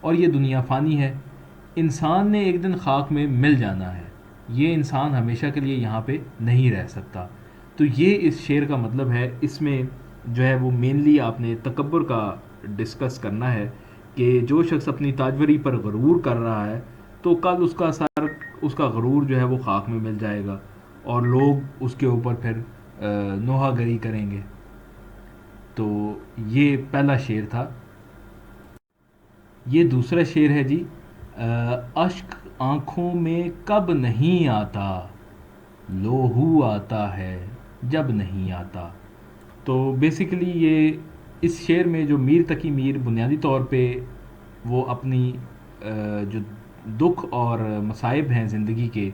اور یہ دنیا فانی ہے، انسان نے ایک دن خاک میں مل جانا ہے، یہ انسان ہمیشہ کے لیے یہاں پہ نہیں رہ سکتا۔ تو یہ اس شعر کا مطلب ہے۔ اس میں جو ہے وہ مینلی آپ نے تکبر کا ڈسکس کرنا ہے کہ جو شخص اپنی تاجوری پر غرور کر رہا ہے تو کل اس کا سر، اس کا غرور جو ہے وہ خاک میں مل جائے گا اور لوگ اس کے اوپر پھر نوحہ گری کریں گے۔ تو یہ پہلا شعر تھا۔ یہ دوسرا شعر ہے جی، اشک آنکھوں میں کب نہیں آتا، لوہو آتا ہے جب نہیں آتا۔ تو بیسیکلی یہ اس شعر میں جو میر تقی میر بنیادی طور پہ وہ اپنی جو دکھ اور مصائب ہیں زندگی کے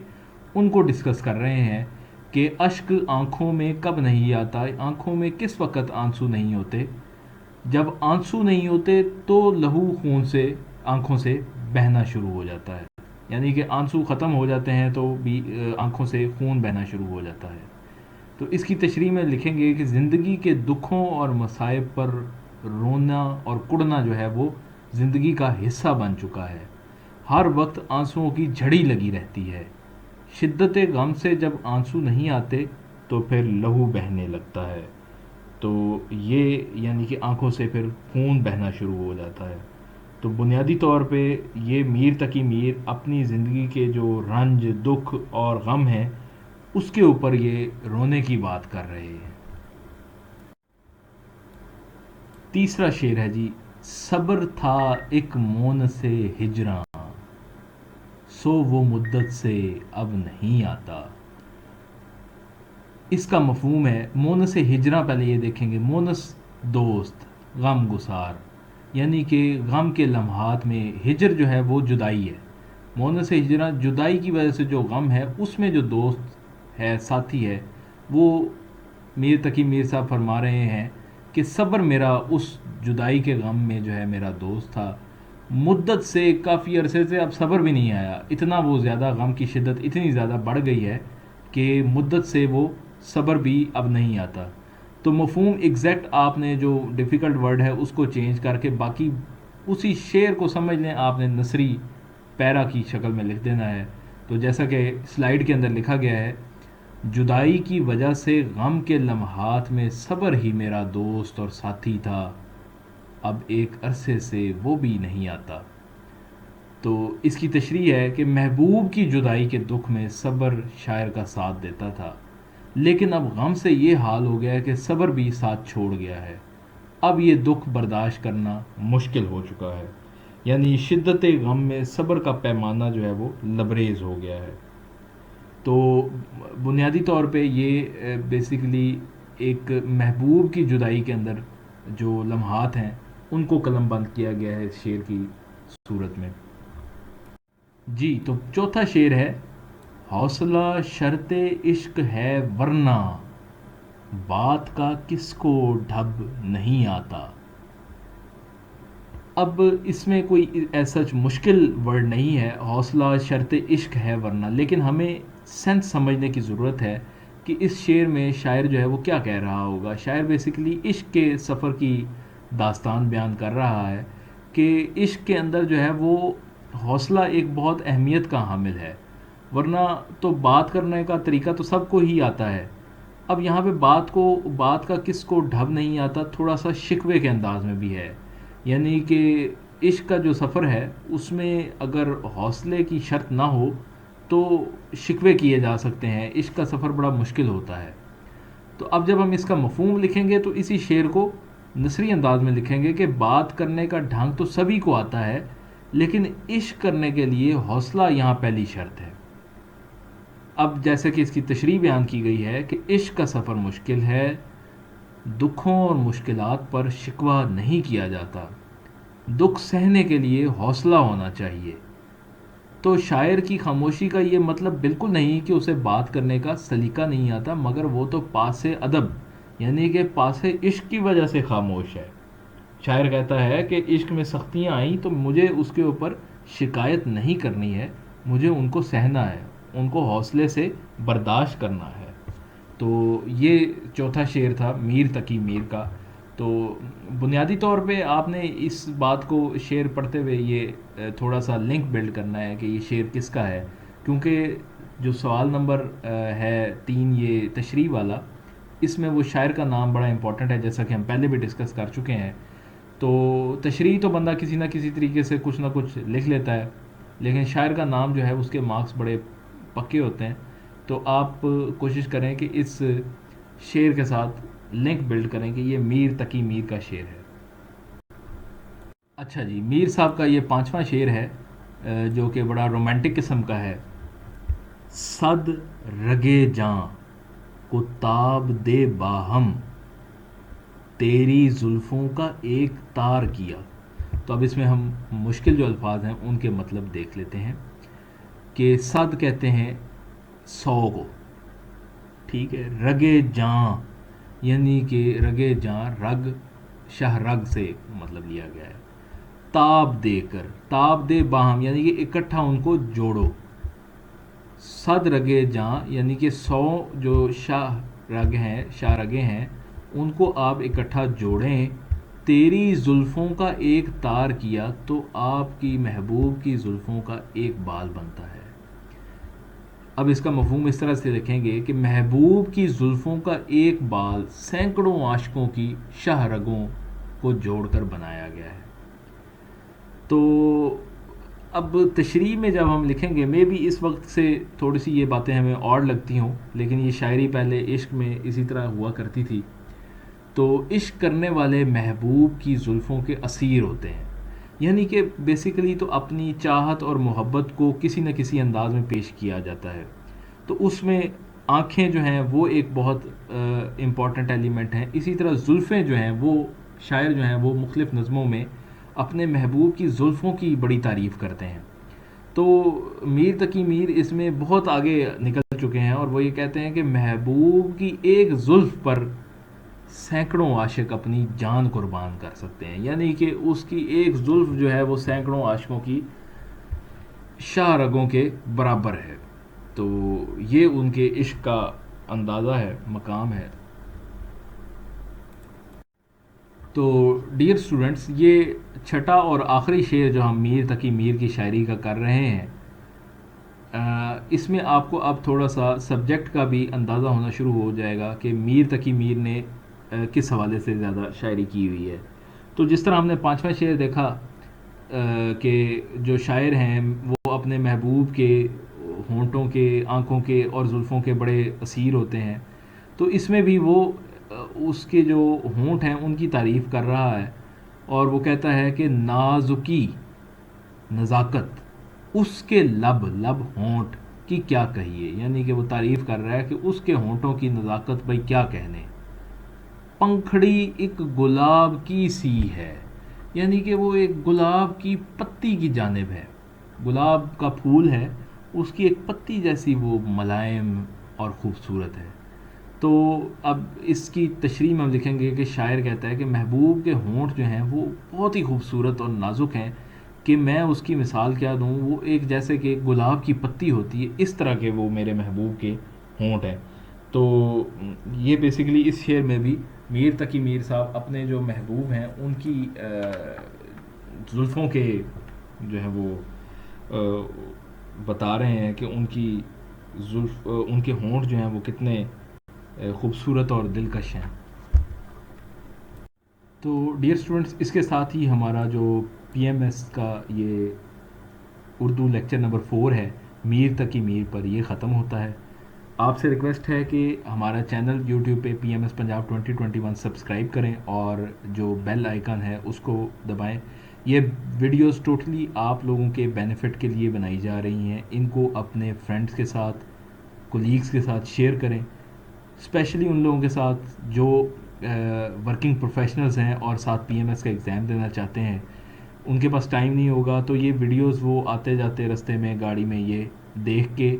ان کو ڈسکس کر رہے ہیں کہ اشک آنکھوں میں کب نہیں آتا، آنکھوں میں کس وقت آنسو نہیں ہوتے، جب آنسو نہیں ہوتے تو لہو خون سے آنکھوں سے بہنا شروع ہو جاتا ہے، یعنی کہ آنسو ختم ہو جاتے ہیں تو بھی آنکھوں سے خون بہنا شروع ہو جاتا ہے۔ تو اس کی تشریح میں لکھیں گے کہ زندگی کے دکھوں اور مصائب پر رونا اور کڑنا جو ہے وہ زندگی کا حصہ بن چکا ہے، ہر وقت آنسوؤں کی جھڑی لگی رہتی ہے، شدت غم سے جب آنسو نہیں آتے تو پھر لہو بہنے لگتا ہے۔ تو یہ یعنی کہ آنکھوں سے پھر خون بہنا شروع ہو جاتا ہے۔ تو بنیادی طور پہ یہ میر تقی میر اپنی زندگی کے جو رنج، دکھ اور غم ہیں اس کے اوپر یہ رونے کی بات کر رہے ہیں۔ تیسرا شعر ہے جی، صبر تھا ایک مون سے ہجراں، سو وہ مدت سے اب نہیں آتا۔ اس کا مفہوم ہے مونس ہجراں، پہلے یہ دیکھیں گے، مونس دوست، غم گسار، یعنی کہ غم کے لمحات میں ہجر جو ہے وہ جدائی ہے، مونس ہجراں جدائی کی وجہ سے جو غم ہے اس میں جو دوست ہے، ساتھی ہے، وہ میر تقی میر صاحب فرما رہے ہیں کہ صبر میرا اس جدائی کے غم میں جو ہے میرا دوست تھا، مدت سے کافی عرصے سے اب صبر بھی نہیں آیا، اتنا وہ زیادہ غم کی شدت اتنی زیادہ بڑھ گئی ہے کہ مدت سے وہ صبر بھی اب نہیں آتا۔ تو مفہوم ایگزیکٹ آپ نے جو ڈیفیکلٹ ورڈ ہے اس کو چینج کر کے باقی اسی شعر کو سمجھ لیں، آپ نے نثری پیرا کی شکل میں لکھ دینا ہے۔ تو جیسا کہ سلائیڈ کے اندر لکھا گیا ہے، جدائی کی وجہ سے غم کے لمحات میں صبر ہی میرا دوست اور ساتھی تھا، اب ایک عرصے سے وہ بھی نہیں آتا۔ تو اس کی تشریح ہے کہ محبوب کی جدائی کے دکھ میں صبر شاعر کا ساتھ دیتا تھا، لیکن اب غم سے یہ حال ہو گیا ہے کہ صبر بھی ساتھ چھوڑ گیا ہے، اب یہ دکھ برداشت کرنا مشکل ہو چکا ہے، یعنی شدت غم میں صبر کا پیمانہ جو ہے وہ لبریز ہو گیا ہے۔ تو بنیادی طور پہ یہ بیسیکلی ایک محبوب کی جدائی کے اندر جو لمحات ہیں ان کو قلم بند کیا گیا ہے اس شعر کی صورت میں۔ جی تو چوتھا شعر ہے، حوصلہ شرط عشق ہے ورنہ، بات کا کس کو ڈھب نہیں آتا۔ اب اس میں کوئی ایسا مشکل ورڈ نہیں ہے، حوصلہ شرط عشق ہے ورنہ، لیکن ہمیں سینس سمجھنے کی ضرورت ہے کہ اس شعر میں شاعر جو ہے وہ کیا کہہ رہا ہوگا۔ شاعر بیسیکلی عشق کے سفر کی داستان بیان کر رہا ہے کہ عشق کے اندر جو ہے وہ حوصلہ ایک بہت اہمیت کا حامل ہے، ورنہ تو بات کرنے کا طریقہ تو سب کو ہی آتا ہے۔ اب یہاں پہ بات کا کس کو ڈھب نہیں آتا تھوڑا سا شکوے کے انداز میں بھی ہے، یعنی کہ عشق کا جو سفر ہے اس میں اگر حوصلے کی شرط نہ ہو تو شکوے کیے جا سکتے ہیں، عشق کا سفر بڑا مشکل ہوتا ہے۔ تو اب جب ہم اس کا مفہوم لکھیں گے تو اسی شعر کو نثری انداز میں لکھیں گے کہ بات کرنے کا ڈھنگ تو سبھی کو آتا ہے، لیکن عشق کرنے کے لیے حوصلہ یہاں پہلی شرط ہے۔ اب جیسے کہ اس کی تشریح بیان کی گئی ہے کہ عشق کا سفر مشکل ہے، دکھوں اور مشکلات پر شکوہ نہیں کیا جاتا، دکھ سہنے کے لیے حوصلہ ہونا چاہیے۔ تو شاعر کی خاموشی کا یہ مطلب بالکل نہیں کہ اسے بات کرنے کا سلیقہ نہیں آتا، مگر وہ تو پاس ادب یعنی کہ پاس عشق کی وجہ سے خاموش ہے۔ شاعر کہتا ہے کہ عشق میں سختیاں آئیں تو مجھے اس کے اوپر شکایت نہیں کرنی ہے، مجھے ان کو سہنا ہے، ان کو حوصلے سے برداشت کرنا ہے۔ تو یہ چوتھا شعر تھا میر تقی میر کا۔ تو بنیادی طور پہ آپ نے اس بات کو شعر پڑھتے ہوئے یہ تھوڑا سا لنک بلڈ کرنا ہے کہ یہ شعر کس کا ہے، کیونکہ جو سوال نمبر ہے 3 یہ تشریح والا، اس میں وہ شاعر کا نام بڑا امپورٹنٹ ہے، جیسا کہ ہم پہلے بھی ڈسکس کر چکے ہیں۔ تو تشریح تو بندہ کسی نہ کسی طریقے سے کچھ نہ کچھ لکھ لیتا ہے، لیکن شاعر کا نام جو ہے اس کے مارکس بڑے پکے ہوتے ہیں۔ تو آپ کوشش کریں کہ اس شعر کے ساتھ لنک بلڈ کریں کہ یہ میر تقی میر کا شعر ہے۔ اچھا جی، میر صاحب کا یہ 5واں شعر ہے جو کہ بڑا رومانٹک قسم کا ہے۔ صد رگے جاں کو تاب دے باہم، تیری زلفوں کا ایک تار کیا۔ تو اب اس میں ہم مشکل جو الفاظ ہیں ان کے مطلب دیکھ لیتے ہیں کہ صد کہتے ہیں 100 کو، ٹھیک ہے، رگے جاں یعنی کہ رگے جاں رگ شاہ رگ سے مطلب لیا گیا ہے، تاب دے کر، تاب دے باہم یعنی کہ اکٹھا ان کو جوڑو، صد رگے جاں یعنی کہ 100 جو شاہ رگ ہیں، شاہ رگیں ہیں، ان کو آپ اکٹھا جوڑیں، تیری زلفوں کا ایک تار کیا تو آپ کی محبوب کی زلفوں کا ایک بال بنتا ہے۔ اب اس کا مفہوم اس طرح سے دیکھیں گے کہ محبوب کی زلفوں کا ایک بال سینکڑوں عاشقوں کی شاہ رگوں کو جوڑ کر بنایا گیا ہے۔ تو اب تشریح میں جب ہم لکھیں گے، میں بھی اس وقت سے تھوڑی سی یہ باتیں ہمیں اور لگتی ہوں، لیکن یہ شاعری پہلے عشق میں اسی طرح ہوا کرتی تھی۔ تو عشق کرنے والے محبوب کی زلفوں کے اسیر ہوتے ہیں، یعنی کہ بیسیکلی تو اپنی چاہت اور محبت کو کسی نہ کسی انداز میں پیش کیا جاتا ہے۔ تو اس میں آنکھیں جو ہیں وہ ایک بہت امپورٹنٹ ایلیمنٹ ہیں، اسی طرح زلفیں جو ہیں وہ شاعر جو ہیں وہ مختلف نظموں میں اپنے محبوب کی زلفوں کی بڑی تعریف کرتے ہیں۔ تو میر تقی میر اس میں بہت آگے نکل چکے ہیں، اور وہ یہ کہتے ہیں کہ محبوب کی ایک زلف پر سینکڑوں عاشق اپنی جان قربان کر سکتے ہیں، یعنی کہ اس کی ایک زلف جو ہے وہ سینکڑوں عاشقوں کی شاہ رگوں کے برابر ہے۔ تو یہ ان کے عشق کا اندازہ ہے، مقام ہے۔ تو ڈیئر اسٹوڈنٹس، یہ چھٹا اور آخری شعر جو ہم میر تقی میر کی شاعری کا کر رہے ہیں، اس میں آپ کو اب تھوڑا سا سبجیکٹ کا بھی اندازہ ہونا شروع ہو جائے گا کہ میر تقی میر نے کس حوالے سے زیادہ شاعری کی ہوئی ہے۔ تو جس طرح ہم نے 5واں شعر دیکھا کہ جو شاعر ہیں وہ اپنے محبوب کے ہونٹوں کے، آنکھوں کے اور زلفوں کے بڑے اسیر ہوتے ہیں، تو اس میں بھی وہ اس کے جو ہونٹ ہیں ان کی تعریف کر رہا ہے، اور وہ کہتا ہے کہ نازکی نزاکت اس کے لب لب ہونٹ کی کیا کہیے، یعنی کہ وہ تعریف کر رہا ہے کہ اس کے ہونٹوں کی نزاکت بھائی کیا کہنے۔ پنکھڑی ایک گلاب کی سی ہے، یعنی کہ وہ ایک گلاب کی پتی کی جانب ہے، گلاب کا پھول ہے، اس کی ایک پتی جیسی وہ ملائم اور خوبصورت ہے۔ تو اب اس کی تشریح میں ہم لکھیں گے کہ شاعر کہتا ہے کہ محبوب کے ہونٹ جو ہیں وہ بہت ہی خوبصورت اور نازک ہیں، کہ میں اس کی مثال کیا دوں، وہ ایک جیسے کہ گلاب کی پتی ہوتی ہے، اس طرح کے وہ میرے محبوب کے ہونٹ ہیں۔ تو یہ بیسیکلی اس شعر میں بھی میر تقی میر صاحب اپنے جو محبوب ہیں ان کی زلفوں کے جو ہے وہ بتا رہے ہیں کہ ان کی زلف، ان کے ہونٹ جو ہیں وہ کتنے خوبصورت اور دلکش ہیں۔ تو ڈیئر اسٹوڈنٹس، اس کے ساتھ ہی ہمارا جو پی ایم ایس کا یہ اردو لیکچر نمبر 4 ہے میر تقی میر پر، یہ ختم ہوتا ہے۔ آپ سے ریکویسٹ ہے کہ ہمارا چینل یوٹیوب پہ P M S Punjab 2021 subscribe کریں، اور جو بیل آئیکن ہے اس کو دبائیں۔ یہ ویڈیوز ٹوٹلی آپ لوگوں کے بینیفٹ کے لیے بنائی جا رہی ہیں، ان کو اپنے فرینڈز کے ساتھ، کولیگز کے ساتھ شیئر کریں، اسپیشلی ان لوگوں کے ساتھ جو ورکنگ پروفیشنلز ہیں اور ساتھ پی ایم ایس کا ایگزام دینا چاہتے ہیں۔ ان کے پاس ٹائم نہیں ہوگا تو یہ ویڈیوز وہ آتے جاتے رستے میں گاڑی میں یہ دیکھ کے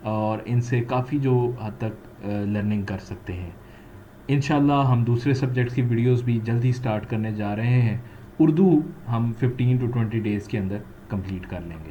اور ان سے کافی جو حد تک لرننگ کر سکتے ہیں۔ انشاءاللہ ہم دوسرے سبجیکٹس کی ویڈیوز بھی جلدی سٹارٹ کرنے جا رہے ہیں۔ اردو ہم 15 to 20 ڈیز کے اندر کمپلیٹ کر لیں گے۔